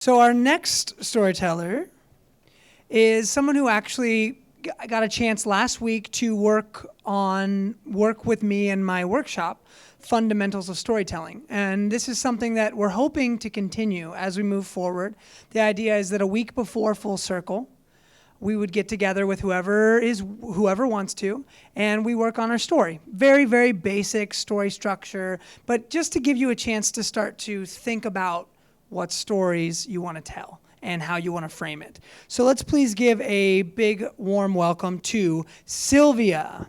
So our next storyteller is someone who actually got a chance last week to work with me in my workshop, Fundamentals of Storytelling. And this is something that we're hoping to continue as we move forward. The idea is that a week before Full Circle, we would get together with whoever wants to, and we work on our story. Very, very basic story structure, but just to give you a chance to start to think about what stories you want to tell and how you want to frame it. So let's please give a big, warm welcome to Sylvia.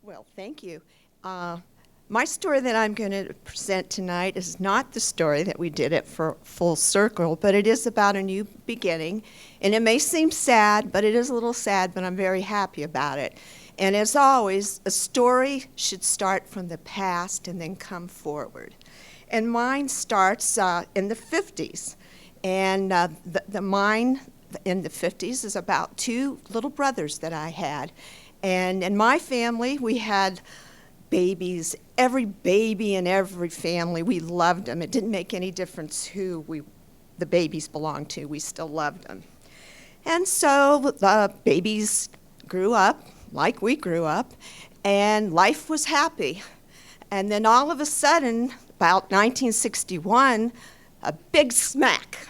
Well, thank you. My story that I'm going to present tonight is not the story that we did at Full Circle, but it is about a new beginning. And it may seem sad, but it is a little sad, but I'm very happy about it. And as always, a story should start from the past and then come forward. And mine starts in the 50s. And mine in the 50s is about two little brothers that I had. And in my family, we had babies. Every baby in every family, we loved them. It didn't make any difference who the babies belonged to. We still loved them. And so the babies grew up like we grew up, and life was happy. And then all of a sudden, about 1961, a big smack.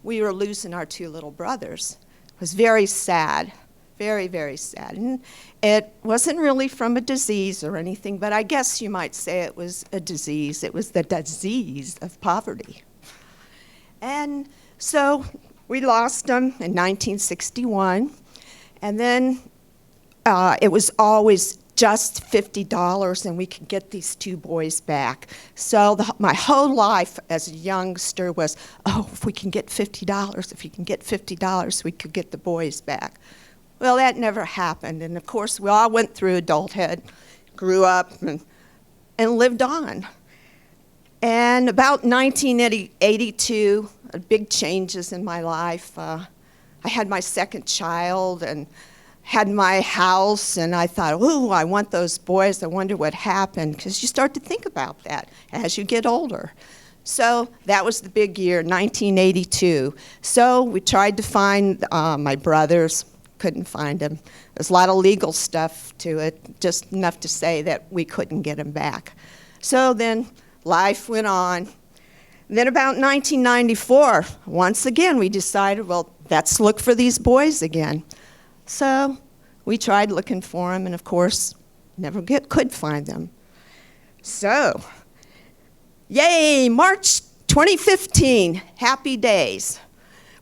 We were losing our two little brothers. It was very sad. Very, very sad. And it wasn't really from a disease or anything, but I guess you might say it was a disease. It was the disease of poverty. And so we lost them in 1961. And then it was always just $50 and we could get these two boys back. So my whole life as a youngster was, oh, if we can get $50, if we can get $50, we could get the boys back. Well, that never happened, and of course, we all went through adulthood, grew up, and lived on. And about 1982, big changes in my life. I had my second child and had my house, and I thought, oh, I want those boys. I wonder what happened, because you start to think about that as you get older. So that was the big year, 1982. So we tried to find my brothers. Couldn't find him. There's a lot of legal stuff to it, just enough to say that we couldn't get him back. So then life went on. Then about 1994, once again, we decided, well, let's look for these boys again. So we tried looking for them, and of course, never could find them. So, yay, March 2015, happy days.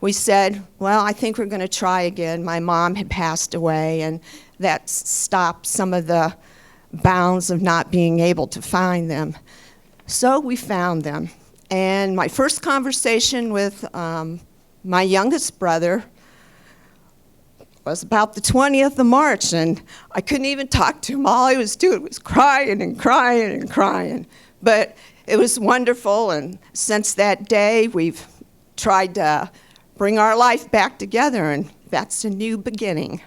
We said, well, I think we're going to try again. My mom had passed away, and that stopped some of the bounds of not being able to find them. So we found them. And my first conversation with my youngest brother was about the 20th of March, and I couldn't even talk to him. All he was doing was crying and crying and crying. But it was wonderful, and since that day, we've tried to bring our life back together, and that's a new beginning.